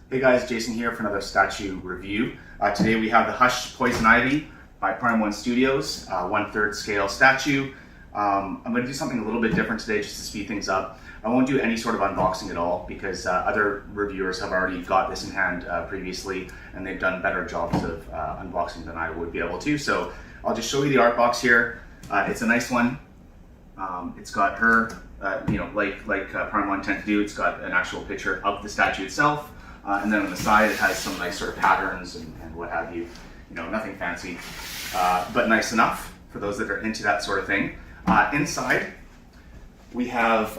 Hey guys, Jason here for another statue review. Today we have the Hush Poison Ivy by Prime 1 Studios, 1/3 scale statue. I'm going to do something a little bit different today just to speed things up. I won't do any sort of unboxing at all because other reviewers have already got this in hand previously and they've done better jobs of unboxing than I would be able to. So I'll just show you the art box here. It's a nice one. It's got her, like Prime 1 tend to do, it's got an actual picture of the statue itself. And then on the side, it has some nice sort of patterns and what have you. Nothing fancy, but nice enough for those that are into that sort of thing. Inside, we have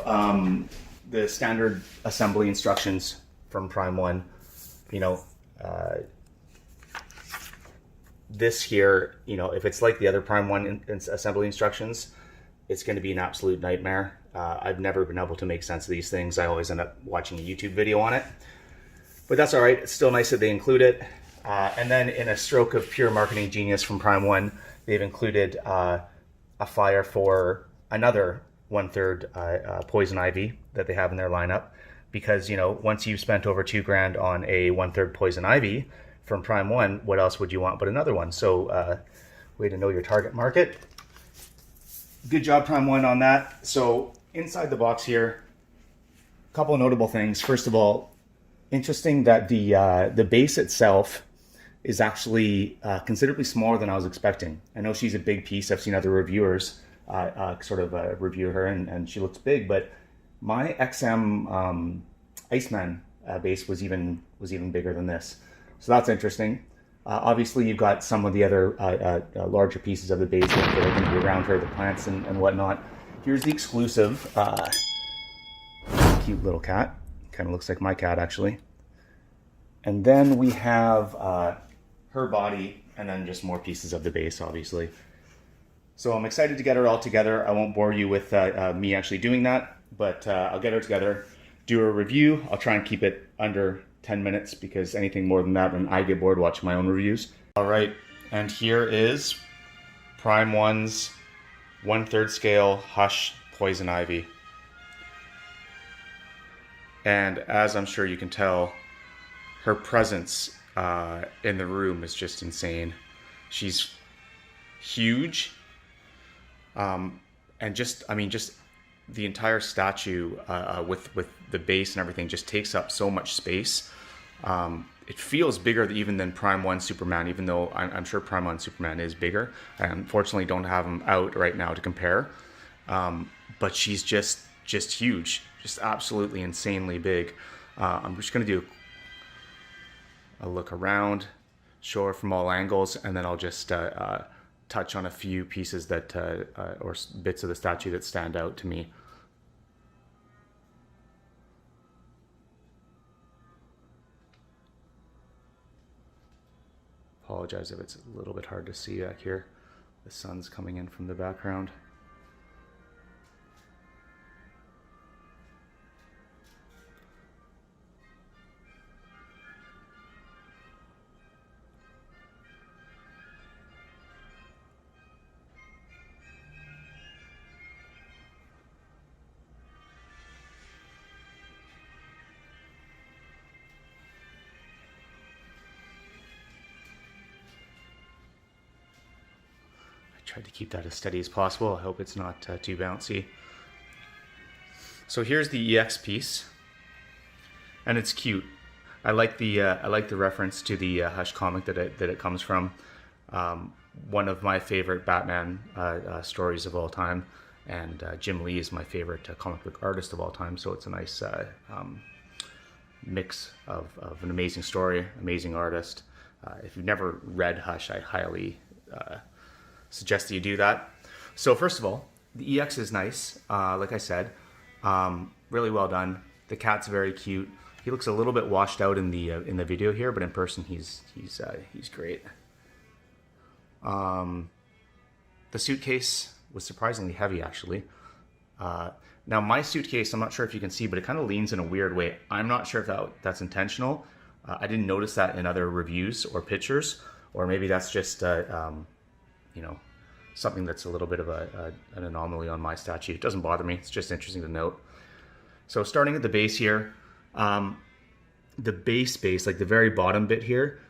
the standard assembly instructions from Prime 1. This here, if it's like the other Prime 1 assembly instructions, it's going to be an absolute nightmare. I've never been able to make sense of these things. I always end up watching a YouTube video on it. But that's all right. It's still nice that they include it. And then in a stroke of pure marketing genius from Prime 1, they've included a flyer for another 1/3 Poison Ivy that they have in their lineup. Because, once you've spent over $2,000 on a 1/3 Poison Ivy from Prime 1, what else would you want but another one? So, way to know your target market. Good job, Prime 1, on that. So, inside the box here, a couple of notable things. First of all, interesting that the base itself is actually considerably smaller than I was expecting. I know she's a big piece. I've seen other reviewers review her, and she looks big. But my XM Iceman base was even bigger than this, so that's interesting. Obviously, you've got some of the other larger pieces of the base that are going to be around her, the plants and whatnot. Here's the exclusive. Cute little cat. Kind of looks like my cat, actually. And then we have her body, and then just more pieces of the base, obviously. So I'm excited to get her all together. I won't bore you with me actually doing that, but I'll get her together, do a review. I'll try and keep it under 10 minutes because anything more than that, and I get bored watching my own reviews. All right, and here is Prime 1's 1/3 scale Hush Poison Ivy. And as I'm sure you can tell, her presence in the room is just insane. She's huge, and just the entire statue with the base and everything just takes up so much space. It feels bigger even than Prime 1 Superman, even though I'm sure Prime 1 Superman is bigger. I unfortunately don't have him out right now to compare, but she's just huge. Just absolutely insanely big. I'm just going to do a look around, show her from all angles, and then I'll just touch on a few pieces that or bits of the statue that stand out to me. Apologize if it's a little bit hard to see back here. The sun's coming in from the background. Tried to keep that as steady as possible. I hope it's not too bouncy. So here's the EX piece, and it's cute. I like the reference to the Hush comic that it comes from. One of my favorite Batman stories of all time, and Jim Lee is my favorite comic book artist of all time. So it's a nice mix of an amazing story, amazing artist. If you've never read Hush, I highly suggest that you do that. So first of all, the EX is nice. Like I said, really well done. The cat's very cute. He looks a little bit washed out in the video here, but in person he's great. The suitcase was surprisingly heavy, actually. Now my suitcase, I'm not sure if you can see, but it kind of leans in a weird way. I'm not sure if that's intentional. I didn't notice that in other reviews or pictures, or maybe that's just something that's a little bit of an anomaly on my statue. It doesn't bother me. It's just interesting to note. So starting at the base here, the base, like the very bottom bit here,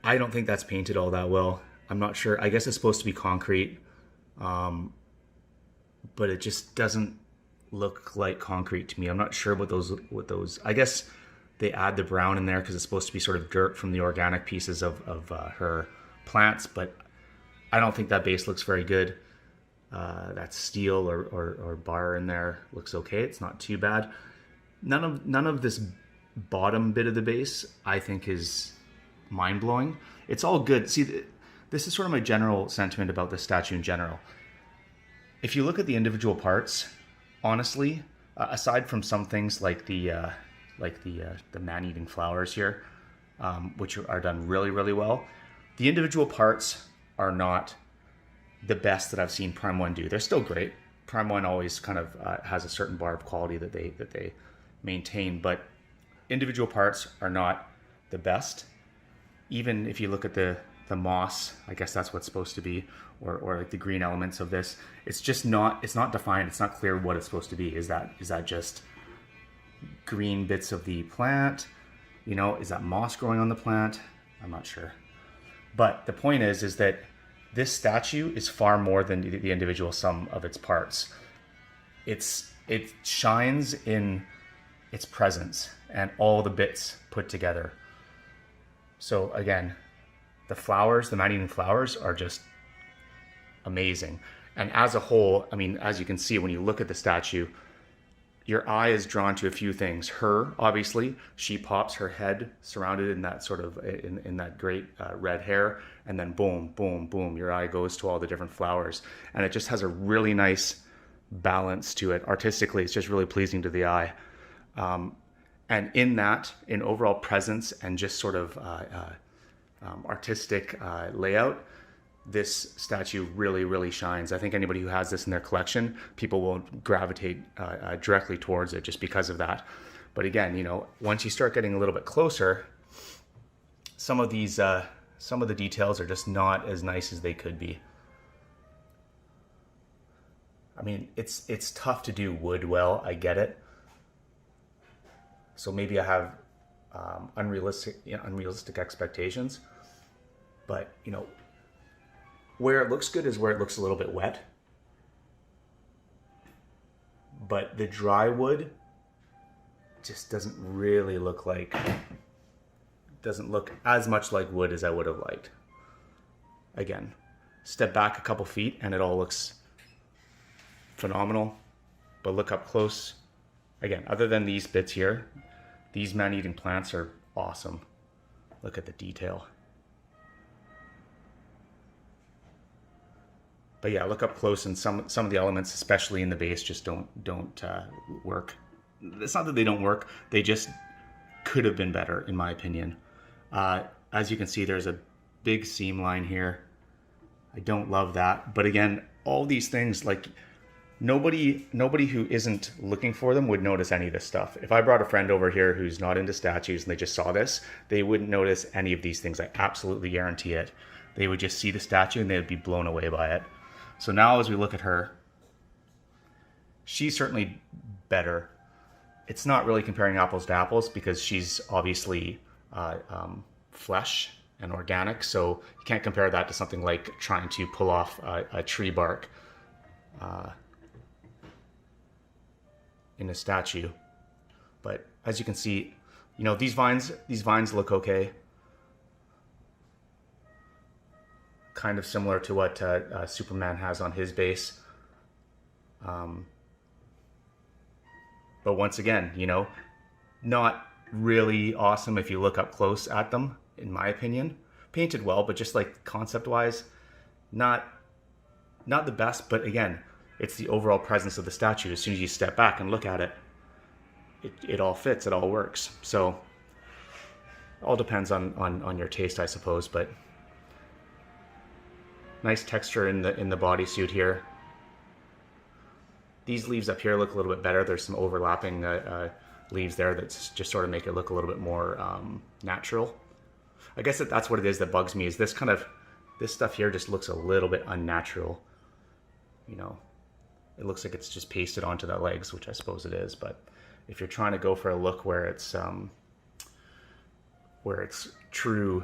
I don't think that's painted all that well. I'm not sure. I guess it's supposed to be concrete, but it just doesn't look like concrete to me. I'm not sure what those. I guess they add the brown in there because it's supposed to be sort of dirt from the organic pieces of her plants, but I don't think that base looks very good. That steel or bar in there looks okay. It's not too bad. None of this bottom bit of the base I think is mind-blowing. It's all good. See, this is sort of my general sentiment about this statue in general. If you look at the individual parts, honestly, aside from some things like the man-eating flowers here, which are done really, really well, the individual parts are not the best that I've seen Prime 1 do. They're still great. Prime 1 always kind of has a certain bar of quality that they maintain, but individual parts are not the best. Even if you look at the moss, I guess that's what's supposed to be, or like the green elements of this, it's not defined. It's not clear what it's supposed to be. Is that just green bits of the plant? You know, is that moss growing on the plant? I'm not sure. But the point is that this statue is far more than the individual sum of its parts. It shines in its presence and all the bits put together. So again, the flowers, the man-eating flowers, are just amazing. And as a whole, I mean, as you can see when you look at the statue, your eye is drawn to a few things. Her, obviously, she pops, her head surrounded in that sort of, in that great red hair, and then boom, boom, boom, your eye goes to all the different flowers. And it just has a really nice balance to it. Artistically, it's just really pleasing to the eye. And in overall presence and just sort of artistic layout, this statue really, really shines. I think anybody who has this in their collection, people will gravitate directly towards it just because of that. But again, you know, once you start getting a little bit closer, some of the details are just not as nice as they could be. I mean, it's tough to do wood well, I get it. So maybe I have unrealistic expectations, but you know, where it looks good is where it looks a little bit wet. But the dry wood just doesn't really look as much like wood as I would have liked. Again, step back a couple feet and it all looks phenomenal. But look up close. Again, other than these bits here, these man-eating plants are awesome. Look at the detail. But yeah, look up close, and some of the elements, especially in the base, just don't work. It's not that they don't work; they just could have been better, in my opinion. As you can see, there's a big seam line here. I don't love that, but again, all these things, like nobody who isn't looking for them would notice any of this stuff. If I brought a friend over here who's not into statues and they just saw this, they wouldn't notice any of these things. I absolutely guarantee it. They would just see the statue and they would be blown away by it. So now as we look at her, she's certainly better. It's not really comparing apples to apples because she's obviously flesh and organic, so you can't compare that to something like trying to pull off a tree bark in a statue. But as you can see, you know, these vines look okay. Kind of similar to what Superman has on his base. But once again, you know, not really awesome if you look up close at them, in my opinion. Painted well, but just like concept-wise, not the best. But again, it's the overall presence of the statue. As soon as you step back and look at it, it all fits, it all works. So it all depends on your taste, I suppose. But nice texture in the bodysuit here. These leaves up here look a little bit better. There's some overlapping leaves there that just sort of make it look a little bit more natural. I guess that's what it is that bugs me, is this stuff here just looks a little bit unnatural. You know, it looks like it's just pasted onto the legs, which I suppose it is, but if you're trying to go for a look where it's true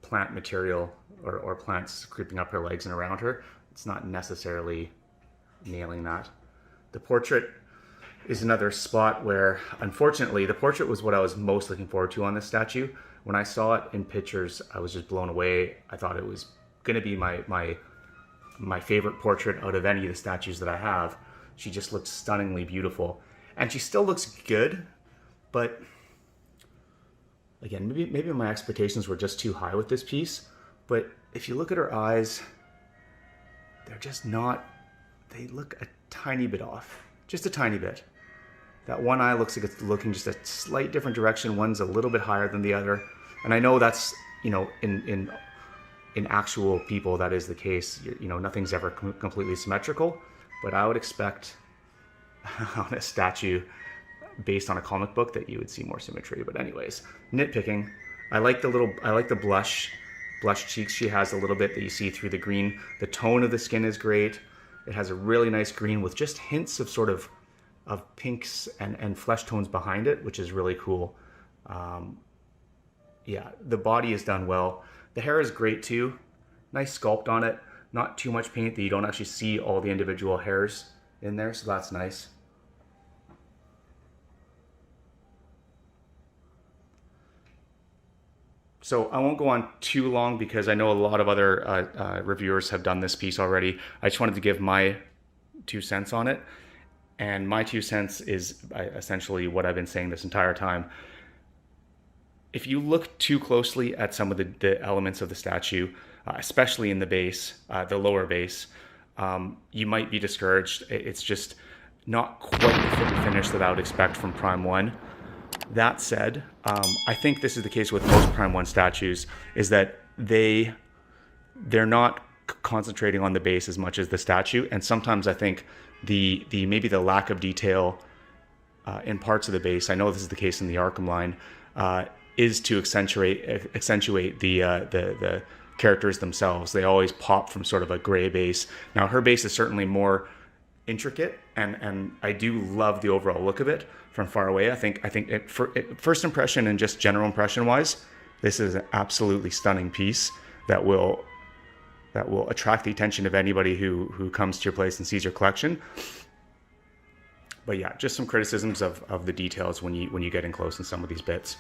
plant material or plants creeping up her legs and around her, it's not necessarily nailing that. The portrait is another spot where, unfortunately, the portrait was what I was most looking forward to on this statue. When I saw it in pictures, I was just blown away. I thought it was going to be my favorite portrait out of any of the statues that I have. She just looked stunningly beautiful. And she still looks good, but again, maybe my expectations were just too high with this piece. But if you look at her eyes, they're just not, they look a tiny bit off. Just a tiny bit. That one eye looks like it's looking just a slight different direction. One's a little bit higher than the other. And I know that's, you know, in actual people, that is the case. You know, nothing's ever completely symmetrical. But I would expect on a statue based on a comic book that you would see more symmetry. But anyways, nitpicking. I like the blush cheeks she has a little bit that you see through the green. The tone of the skin is great. It has a really nice green with just hints of sort of pinks and flesh tones behind it, which is really cool. Yeah, the body is done well. The hair is great too. Nice sculpt on it. Not too much paint that you don't actually see all the individual hairs in there, so that's nice. So I won't go on too long because I know a lot of other reviewers have done this piece already. I just wanted to give my 2 cents on it. And my 2 cents is essentially what I've been saying this entire time. If you look too closely at some of the elements of the statue, especially in the base, the lower base, you might be discouraged. It's just not quite the fit and finish that I would expect from Prime 1. That said, I think this is the case with most Prime 1 statues, is that they're not concentrating on the base as much as the statue, and sometimes I think maybe the lack of detail in parts of the base, I know this is the case in the Arkham line, is to accentuate the characters themselves. They always pop from sort of a gray base. Now her base is certainly more intricate, and I do love the overall look of it from far away. I think first impression and just general impression wise, this is an absolutely stunning piece that will attract the attention of anybody who comes to your place and sees your collection. But yeah, just some criticisms of the details when you get in close in some of these bits.